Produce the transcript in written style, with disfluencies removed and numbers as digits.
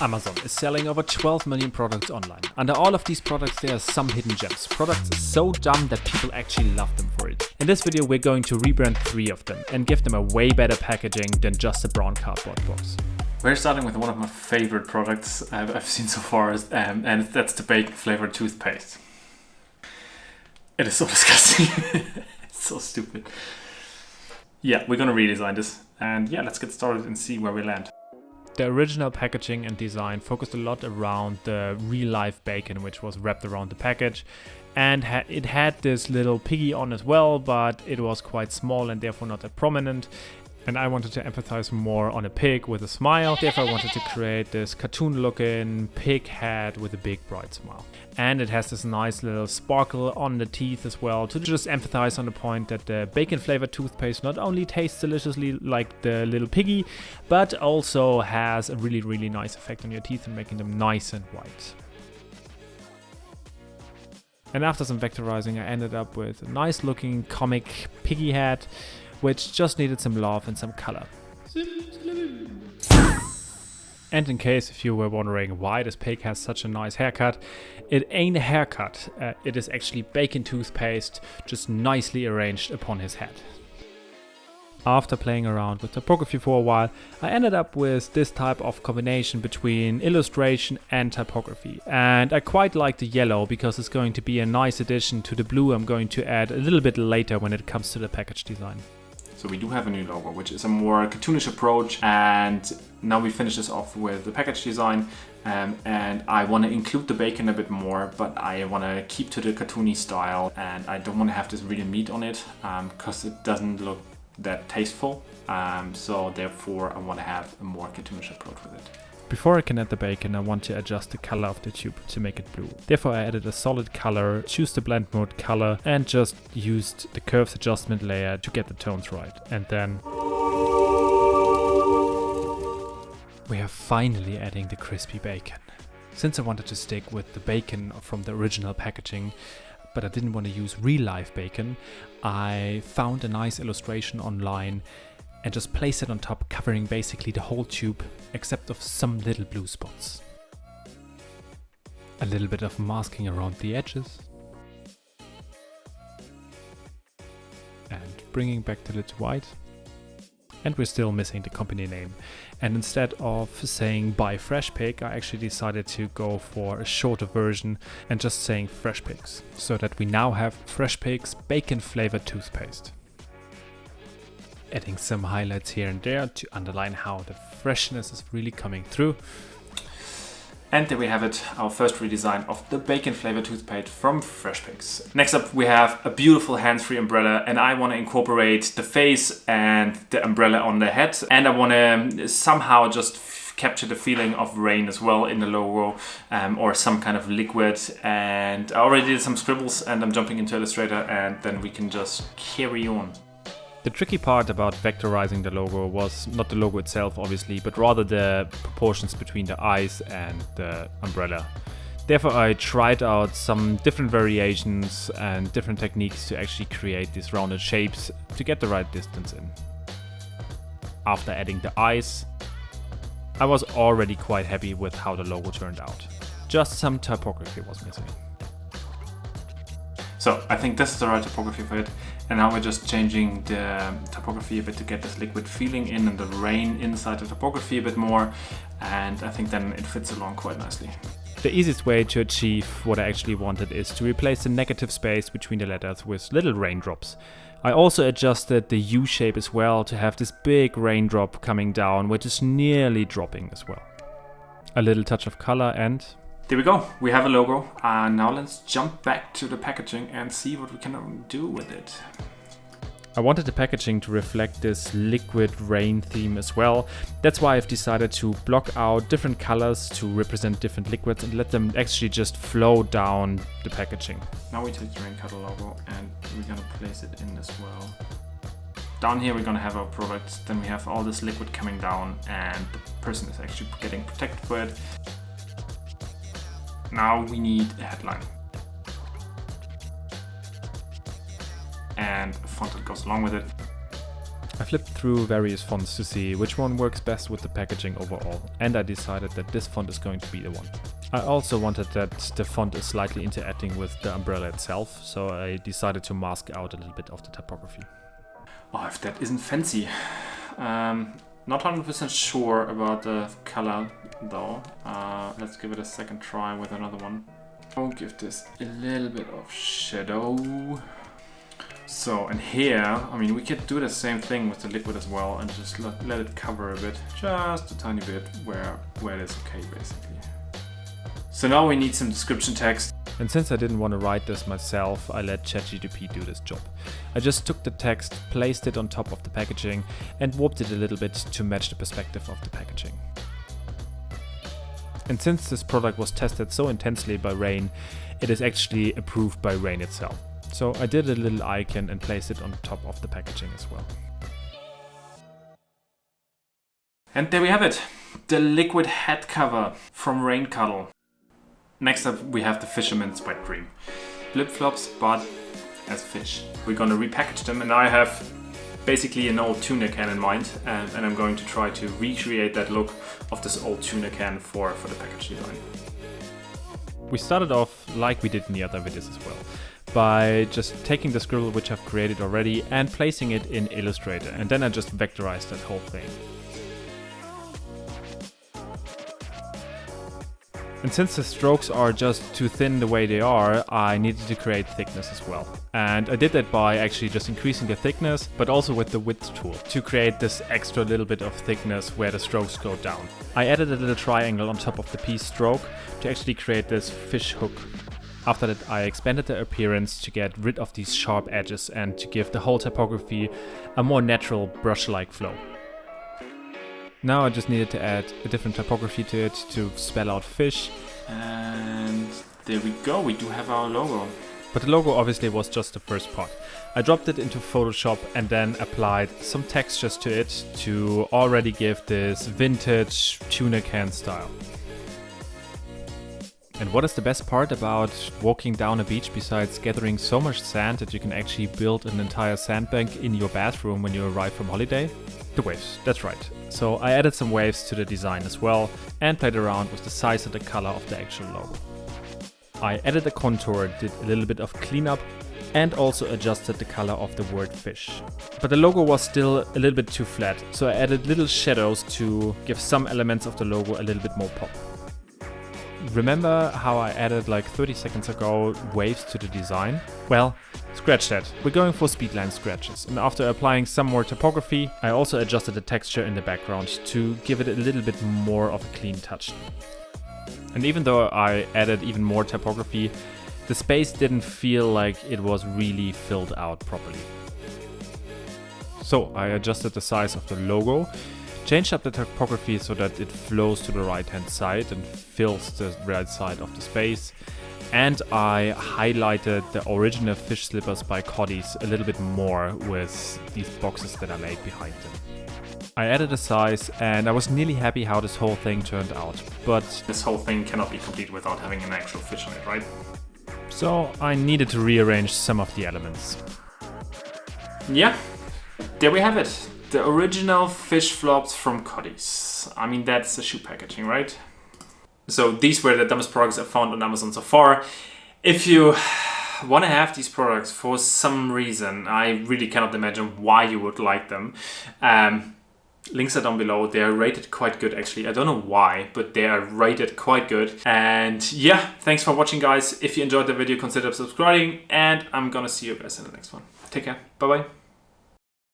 Amazon is selling over 12 million products online. Under all of these products there are some hidden gems. Products so dumb that people actually love them for it. In this video we're going to rebrand 3 of them and give them a way better packaging than just a brown cardboard box. We're starting with one of my favorite products I've seen so far, and that's the bacon flavored toothpaste. It is so disgusting. It's so stupid. Yeah, we're gonna redesign this, and yeah, let's get started and see where we land. The original packaging and design focused a lot around the real-life bacon, which was wrapped around the package, and it had this little piggy on as well, but it was quite small and therefore not that prominent. And I wanted to emphasize more on a pig with a smile. Therefore I wanted to create this cartoon-looking pig head with a big bright smile. And it has this nice little sparkle on the teeth as well, to just emphasize on the point that the bacon-flavored toothpaste not only tastes deliciously like the little piggy, but also has a really nice effect on your teeth and making them nice and white. And after some vectorizing, I ended up with a nice-looking comic piggy head, which just needed some love and some color. And in case if you were wondering why this pig has such a nice haircut, it ain't a haircut, it is actually bacon toothpaste just nicely arranged upon his head. After playing around with typography for a while, I ended up with this type of combination between illustration and typography. And I quite like the yellow because it's going to be a nice addition to the blue I'm going to add a little bit later when it comes to the package design. So we do have a new logo, which is a more cartoonish approach, and now we finish this off with the package design, and I want to include the bacon a bit more, but I want to keep to the cartoony style, and I don't want to have this real meat on it because it doesn't look that tasteful, so therefore I want to have a more cartoonish approach with it. Before I can add the bacon, I want to adjust the color of the tube to make it blue. Therefore I added a solid color, choose the blend mode color, and just used the curves adjustment layer to get the tones right. And then we are finally adding the crispy bacon. Since I wanted to stick with the bacon from the original packaging, but I didn't want to use real-life bacon, I found a nice illustration online and just place it on top, covering basically the whole tube except of some little blue spots. A little bit of masking around the edges. And bringing back the lid white. And we're still missing the company name. And instead of saying buy Fresh Pig, I actually decided to go for a shorter version and just saying Fresh Pigs, so that we now have Fresh Pig's bacon flavored toothpaste. Adding some highlights here and there to underline how the freshness is really coming through. And there we have it, our first redesign of the bacon flavored toothpaste from Fresh Pigs. Next up we have a beautiful Handsfree Umbrella, and I want to incorporate the face and the umbrella on the head, and I want to somehow just capture the feeling of rain as well in the logo, or some kind of liquid. And I already did some scribbles and I'm jumping into Illustrator, and then we can just carry on. The tricky part about vectorizing the logo was not the logo itself, obviously, but rather the proportions between the eyes and the umbrella. Therefore, I tried out some different variations and different techniques to actually create these rounded shapes to get the right distance in. After adding the eyes, I was already quite happy with how the logo turned out. Just some typography was missing. So I think this is the right typography for it. And now we're just changing the typography a bit to get this liquid feeling in and the rain inside the typography a bit more. And I think then it fits along quite nicely. The easiest way to achieve what I actually wanted is to replace the negative space between the letters with little raindrops. I also adjusted the U shape as well to have this big raindrop coming down, which is nearly dropping as well. A little touch of color, and there we go, we have a logo. Now let's jump back to the packaging and see what we can do with it. I wanted the packaging to reflect this liquid rain theme as well. That's why I've decided to block out different colors to represent different liquids and let them actually just flow down the packaging. Now we take the rain color logo and we're gonna place it in as well. Down here we're gonna have our product, then we have all this liquid coming down and the person is actually getting protected by it. Now we need a headline and a font that goes along with it. I've flipped through various fonts to see which one works best with the packaging overall, and I decided that this font is going to be the one. I also wanted that the font is slightly interacting with the umbrella itself, so I decided to mask out a little bit of the typography. Oh, if that isn't fancy. Not 100% sure about the color though. Let's give it a second try with another one. I'll give this a little bit of shadow. So, and here, I mean, we could do the same thing with the liquid as well and just let it cover a bit, just a tiny bit where it is okay, basically. So now we need some description text. And since I didn't want to write this myself, I let ChatGPT do this job. I just took the text, placed it on top of the packaging, and warped it a little bit to match the perspective of the packaging. And since this product was tested so intensely by Rain, it is actually approved by Rain itself. So I did a little icon and placed it on top of the packaging as well. And there we have it, the liquid head cover from Rain Cuddle. Next up we have the Fisherman's Wet Dream. Flip-flops, but as fish. We're gonna repackage them, and I have basically an old tuna can in mind, and I'm going to try to recreate that look of this old tuna can for the package design. We started off like we did in the other videos as well, by just taking the scribble which I've created already and placing it in Illustrator, and then I just vectorized that whole thing. And since the strokes are just too thin the way they are, I needed to create thickness as well. And I did that by actually just increasing the thickness, but also with the width tool to create this extra little bit of thickness where the strokes go down. I added a little triangle on top of the piece stroke to actually create this fish hook. After that, I expanded the appearance to get rid of these sharp edges and to give the whole typography a more natural brush-like flow. Now I just needed to add a different typography to it to spell out fish. And there we go, we do have our logo. But the logo obviously was just the first part. I dropped it into Photoshop and then applied some textures to it to already give this vintage tuna can style. And what is the best part about walking down a beach besides gathering so much sand that you can actually build an entire sandbank in your bathroom when you arrive from holiday? The waves, that's right. So I added some waves to the design as well and played around with the size and the color of the actual logo. I added the contour, did a little bit of cleanup and also adjusted the color of the word fish. But the logo was still a little bit too flat, so I added little shadows to give some elements of the logo a little bit more pop. Remember how I added like 30 seconds ago waves to the design? Well, scratch that. We're going for speedline scratches, and after applying some more typography, I also adjusted the texture in the background to give it a little bit more of a clean touch. And even though I added even more typography, the space didn't feel like it was really filled out properly. So I adjusted the size of the logo, changed up the typography so that it flows to the right hand side and fills the right side of the space. And I highlighted the original fish slippers by Coddy's a little bit more with these boxes that I made behind them. I added a size and I was nearly happy how this whole thing turned out. But this whole thing cannot be complete without having an actual fish on it, right? So I needed to rearrange some of the elements. Yeah, there we have it. The original fish flops from Coddy's. I mean, that's the shoe packaging, right? So these were the dumbest products I've found on Amazon so far. If you want to have these products for some reason, I really cannot imagine why you would like them. Links are down below. They are rated quite good, actually. I don't know why, but they are rated quite good. And yeah, thanks for watching, guys. If you enjoyed the video, consider subscribing, and I'm gonna see you guys in the next one. Take care. Bye-bye.